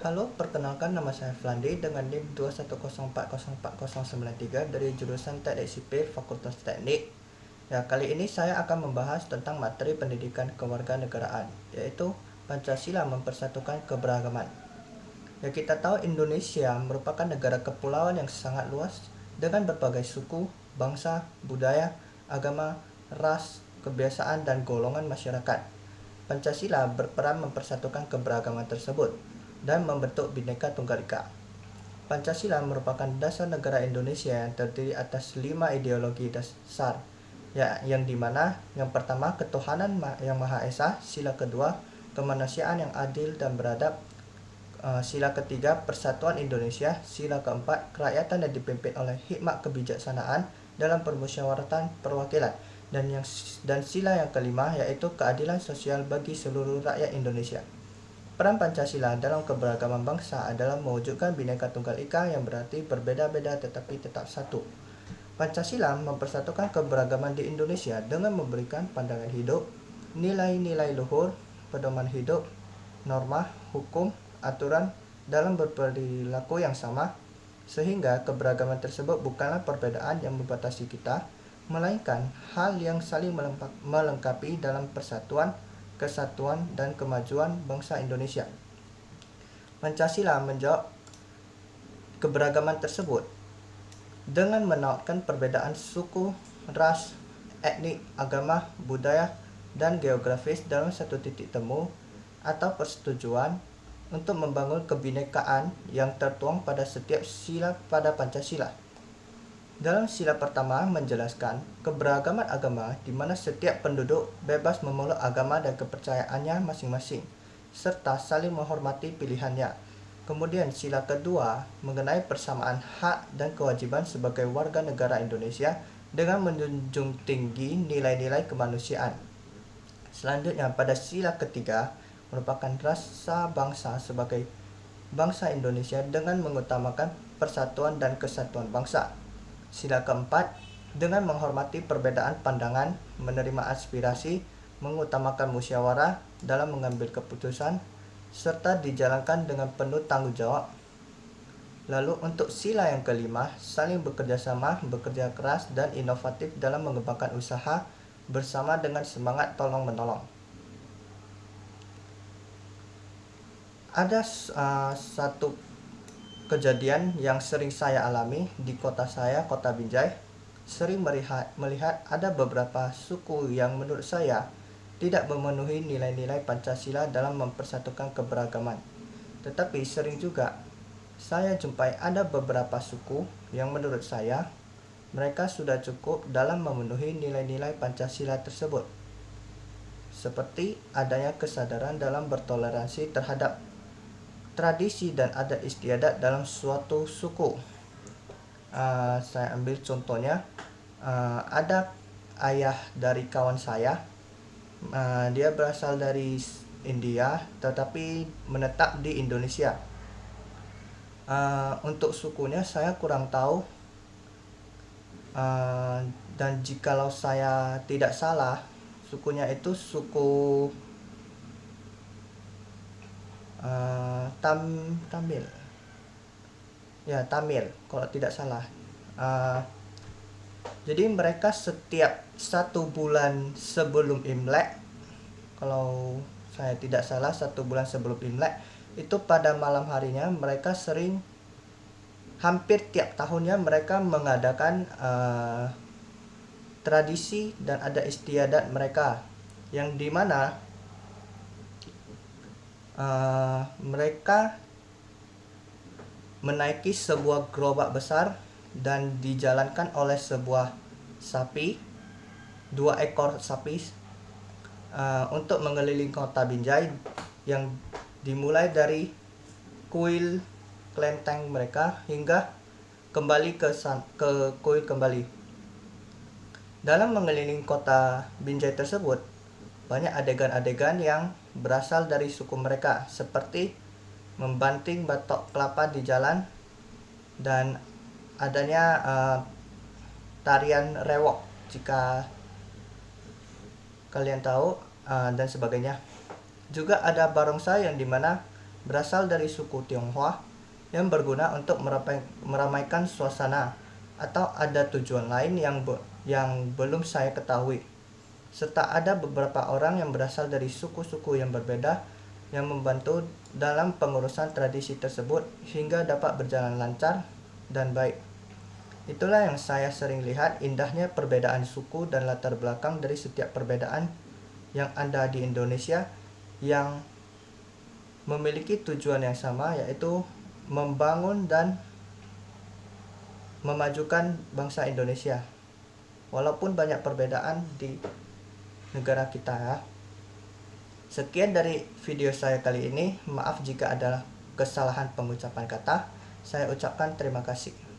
Halo, perkenalkan nama saya Flandi dengan NIM 210404093 dari jurusan Teknik Sipil Fakultas Teknik. Ya, kali ini saya akan membahas tentang materi pendidikan kewarganegaraan, yaitu Pancasila mempersatukan keberagaman. Ya, kita tahu Indonesia merupakan negara kepulauan yang sangat luas dengan berbagai suku, bangsa, budaya, agama, ras, kebiasaan, dan golongan masyarakat. Pancasila berperan mempersatukan keberagaman tersebut dan membentuk Bhinneka Tunggal Ika. Pancasila merupakan dasar negara Indonesia yang terdiri atas 5 ideologi dasar, ya, yang dimana yang pertama ketuhanan yang Maha Esa, sila kedua kemanusiaan yang adil dan beradab, sila ketiga persatuan Indonesia, sila keempat kerakyatan yang dipimpin oleh hikmat kebijaksanaan dalam permusyawaratan perwakilan, dan sila yang kelima yaitu keadilan sosial bagi seluruh rakyat Indonesia. Peran Pancasila dalam keberagaman bangsa adalah mewujudkan Bhinneka Tunggal Ika yang berarti berbeda-beda tetapi tetap satu. Pancasila mempersatukan keberagaman di Indonesia dengan memberikan pandangan hidup, nilai-nilai luhur, pedoman hidup, norma, hukum, aturan dalam berperilaku yang sama, sehingga keberagaman tersebut bukanlah perbedaan yang membatasi kita, melainkan hal yang saling melengkapi dalam persatuan, kesatuan, dan kemajuan bangsa Indonesia. Pancasila menjawab keberagaman tersebut dengan menautkan perbedaan suku, ras, etnik, agama, budaya, dan geografis dalam satu titik temu atau persetujuan untuk membangun kebinekaan yang tertuang pada setiap sila pada Pancasila. Dalam sila pertama menjelaskan keberagaman agama di mana setiap penduduk bebas memeluk agama dan kepercayaannya masing-masing, serta saling menghormati pilihannya. Kemudian sila kedua mengenai persamaan hak dan kewajiban sebagai warga negara Indonesia dengan menjunjung tinggi nilai-nilai kemanusiaan. Selanjutnya pada sila ketiga merupakan rasa bangsa sebagai bangsa Indonesia dengan mengutamakan persatuan dan kesatuan bangsa. Sila keempat dengan menghormati perbedaan pandangan, menerima aspirasi, mengutamakan musyawarah dalam mengambil keputusan, serta dijalankan dengan penuh tanggung jawab. Lalu untuk sila yang kelima, saling bekerja sama, bekerja keras, dan inovatif dalam mengembangkan usaha bersama dengan semangat tolong-menolong. Ada satu kejadian yang sering saya alami di kota saya, Kota Binjai. Sering melihat ada beberapa suku yang menurut saya tidak memenuhi nilai-nilai Pancasila dalam mempersatukan keberagaman. Tetapi sering juga saya jumpai ada beberapa suku yang menurut saya mereka sudah cukup dalam memenuhi nilai-nilai Pancasila tersebut. Seperti adanya kesadaran dalam bertoleransi terhadap tradisi dan adat istiadat dalam suatu suku. Saya ambil contohnya, ada ayah dari kawan saya, dia berasal dari India tetapi menetap di Indonesia. Untuk sukunya saya kurang tahu, dan jikalau saya tidak salah sukunya itu suku Tamil. Ya, Tamil kalau tidak salah. Jadi mereka setiap 1 bulan sebelum Imlek, kalau saya tidak salah 1 bulan sebelum Imlek, itu pada malam harinya mereka sering, hampir tiap tahunnya mereka mengadakan tradisi dan adat istiadat mereka, yang dimana mereka menaiki sebuah gerobak besar dan dijalankan oleh sebuah sapi, 2 ekor sapi, untuk mengelilingi kota Binjai, yang dimulai dari kuil kelenteng mereka hingga kembali ke kuil kembali. Dalam mengelilingi kota Binjai tersebut banyak adegan-adegan yang berasal dari suku mereka, seperti membanting batok kelapa di jalan dan adanya tarian rewok jika kalian tahu, dan sebagainya. Juga ada barongsai yang dimana berasal dari suku Tionghoa yang berguna untuk meramaikan suasana, atau ada tujuan lain yang belum saya ketahui. Serta ada beberapa orang yang berasal dari suku-suku yang berbeda yang membantu dalam pengurusan tradisi tersebut hingga dapat berjalan lancar dan baik. Itulah yang saya sering lihat, indahnya perbedaan suku dan latar belakang dari setiap perbedaan yang ada di Indonesia yang memiliki tujuan yang sama, yaitu membangun dan memajukan bangsa Indonesia. Walaupun banyak perbedaan di negara kita ya. Sekian dari video saya kali ini. Maaf jika ada kesalahan pengucapan kata. Saya ucapkan terima kasih.